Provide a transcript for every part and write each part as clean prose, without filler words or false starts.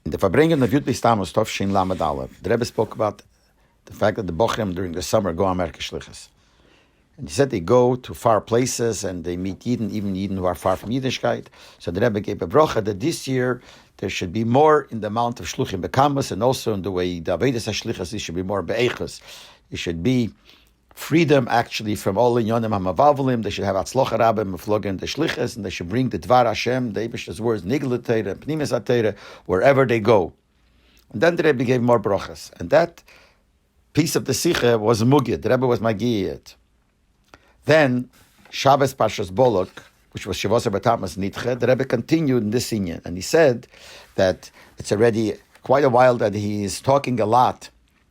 In the Verbringen of Yud Stamos Tovshin Lamed Aleph, the Rebbe spoke about the fact that the Bochrim during the summer go on Merke Shlichus. And he said they go to far places and they meet Yidden, even Yidden who are far from Yiddishkeit. So the Rebbe gave a brocha that this year there should be more in the amount of Shluchim Bekamas, and also in the way the Avedis HaShlichus, it should be more Be'echus. It should be freedom actually from all Inyonim HaMavalim. They should have Atzlocha Rabbim, Meflogen, the Shlichus, and they should bring the Dvar Hashem, the Eibish's words, Nigletei, Pnimis HaTeire, wherever they go. And then the Rebbe gave more brochas. And that piece of the Sicha was Mugid. The Rebbe was Magiyat. Then, Shabbos Parshas Bolok, which was Shavos Batamas Nitche, the Rebbe continued in this inyan. And he said that it's already quite a while that he is talking a lot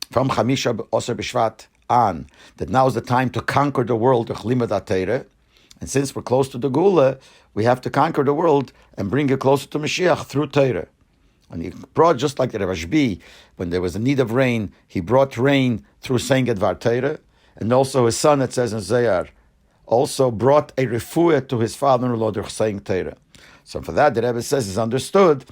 from Chamisha Osir B'Shvat on, that now is the time to conquer the world, and since we're close to the Gula, we have to conquer the world and bring it closer to Mashiach through Torah. And he brought, just like the Rashbi, when there was a need of rain, he brought rain through saying Dvar Torah, and also his son, it says in Zayar, also brought a refuah to his father-in-law through saying Torah. So for that, the Rebbe says is understood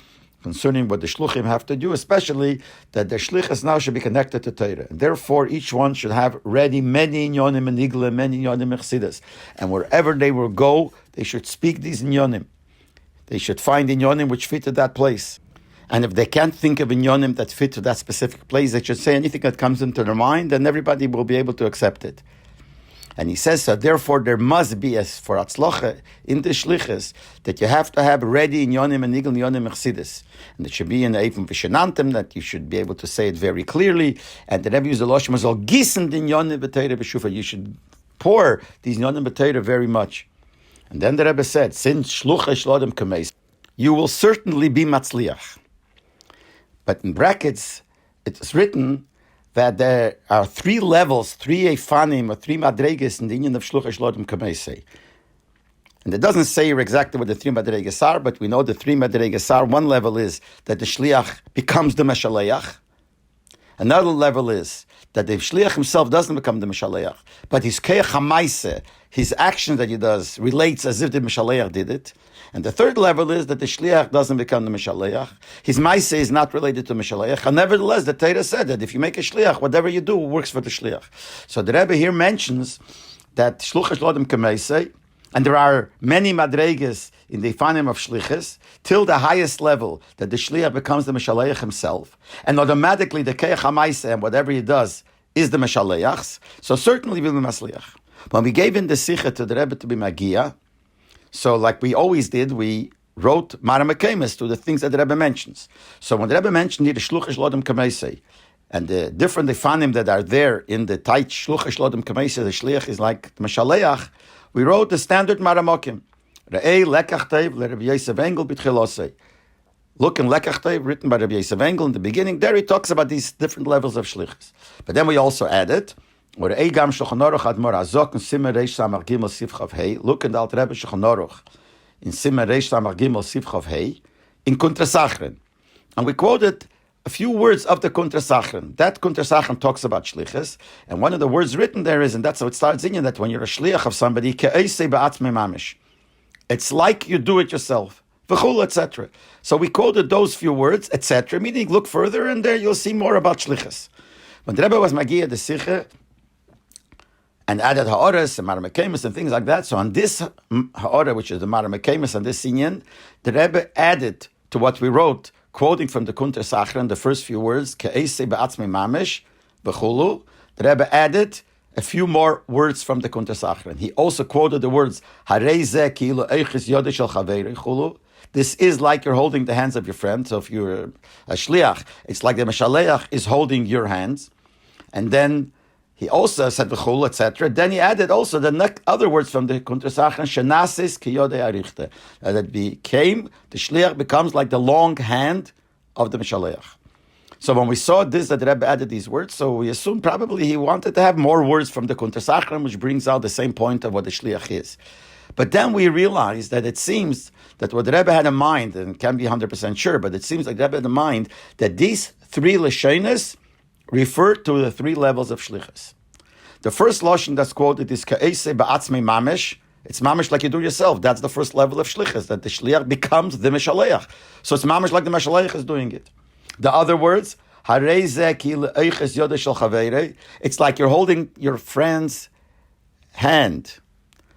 concerning what the shluchim have to do, especially that the shlichus now should be connected to Torah. And therefore, each one should have ready many inyonim and igla, many inyonim and chassidus. And wherever they will go, they should speak these inyonim. They should find inyonim which fit to that place. And if they can't think of inyonim that fit to that specific place, they should say anything that comes into their mind, and everybody will be able to accept it. And he says, so therefore there must be, as for Atzlocha, in the Shlichus, that you have to have ready in Yonim and Nigel Yonim Chassidus. And it should be in the Eifim Vishanantim, that you should be able to say it very clearly. And the Rebbe used the Loshim as all gisend in Yonim B'Teira B'Shufa. You should pour these Yonim B'Teira very much. And then the Rebbe said, since Shlucha Shlodem Kameis, you will certainly be Matzliach. But in brackets, it's written that there are three levels, three efanim, or three madreges in the union of Shluchah Shlodem Kamesei. And it doesn't say exactly what the three madreges are, but we know the three madreges are. One level is that the shliach becomes the meshaleach. Another level is that the shliach himself doesn't become the meshaleach, but his keach hamaise, his action that he does, relates as if the meshaleach did it. And the third level is that the shliach doesn't become the meshaleach. His maise is not related to meshaleach. And nevertheless, the Torah said that if you make a shliach, whatever you do works for the shliach. So the Rebbe here mentions that shluchah shlodem kameisei, and there are many madreges in the ifanim of shlichus, till the highest level that the shliach becomes the meshaleach himself, and automatically the keach hamaise and whatever he does is the meshaleachs. So certainly will be masliach. When we gave in the sicha to the Rebbe to be magia, so like we always did, we wrote Maramekemes to the things that the Rebbe mentions. So when the Rebbe mentioned here the Shluchah Shlodem Kamesei, and the different ifanim that are there in the tight Shluchah Shlodem Kamesei, the Shliach is like the Meshaleach, we wrote the standard Maramokim. Re'ei Lekachtev le Rabbi Yosef Engel b'tchilosei. Look in Lekachtev, written by Rabbi Yosef Engel in the beginning. There he talks about these different levels of Shlichus. But then we also added, look in the Alter Rebbe Shulchan Aruch in Siman Reish Samach Gimel Sivchav Hey in Kuntra Sachrin, and we quoted a few words of the Kuntra Sachrin. That Kuntra Sachrin talks about shlichus, and one of the words written there is, and that's how it starts in, that when you're a shliach of somebody, ke'eisei ba'atzmei mamish, it's like you do it yourself, v'chul, etc. So we quoted those few words, etc., meaning look further, and there you'll see more about shlichus. When the Rebbe was Magiya the Sicha, and added ha'oras and maramekemis and things like that. So on this ha'ora, which is the maramekemis and this inyan, the Rebbe added to what we wrote, quoting from the Kunter Sachran, the first few words, ke'esei ba'atzmei mamish, v'chulu. The Rebbe added a few more words from the Kunter Sachran. He also quoted the words, harei zeh ki'ilu eichis yodeh shel chaveri, chulu. This is like you're holding the hands of your friend. So if you're a shliach, it's like the meshaleach is holding your hands. And then he also said v'chul, etc. Then he added also the other words from the Kunter Sachran, shenasis ki yodei arichte. That became, the shliach becomes like the long hand of the meshaleach. So when we saw this, that the Rebbe added these words, so we assumed probably he wanted to have more words from the Kunter Sachran, which brings out the same point of what the shliach is. But then we realized that it seems that what the Rebbe had in mind, and can be 100% sure, but it seems like the Rebbe had in mind that these three lashonos refer to the three levels of shlichus. The first lashon that's quoted is ka'esei ba'atzmei mamish. It's mamish like you do yourself. That's the first level of shlichus, that the shliach becomes the meshaleach. So it's mamish like the meshaleach is doing it. The other words, it's like you're holding your friend's hand.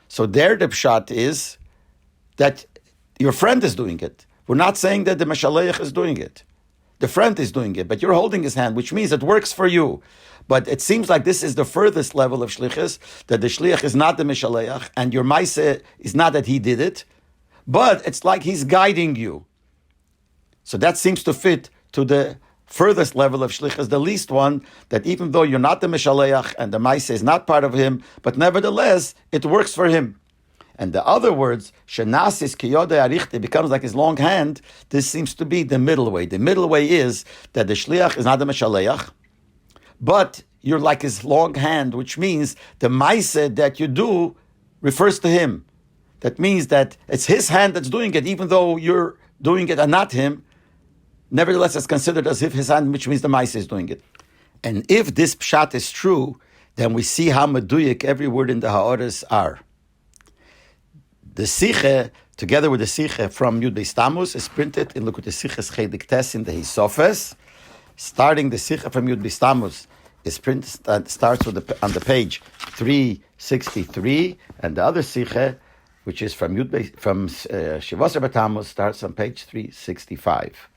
So there the pshat is that your friend is doing it. We're not saying that the Meshaleach is doing it. The friend is doing it, but you're holding his hand, which means it works for you. But it seems like this is the furthest level of Shlichus, that the Shliach is not the Meshaleach, and your Maaseh is not that he did it, but it's like he's guiding you. So that seems to fit to the furthest level of Shlichus, the least one, that even though you're not the Meshaleach and the Maaseh is not part of him, but nevertheless, it works for him. And the other words, shenasis kiyode arichte, becomes like his long hand. This seems to be the middle way. The middle way is that the shliach is not the meshaleach, but you're like his long hand, which means the maaseh that you do refers to him. That means that it's his hand that's doing it, even though you're doing it and not him. Nevertheless, it's considered as if his hand, which means the maaseh is doing it. And if this pshat is true, then we see how meduyik every word in the ha'oras are. The Siche, together with the Siche from Yud Beis Tammuz, is printed in Lekutei Sichos Chelik Tes in the Hisofes. Starting the Siche from Yud Beis Tammuz is printed, starts on the page 363, and the other Siche, which is from Shivos Rebbe Tammuz, starts on page 365.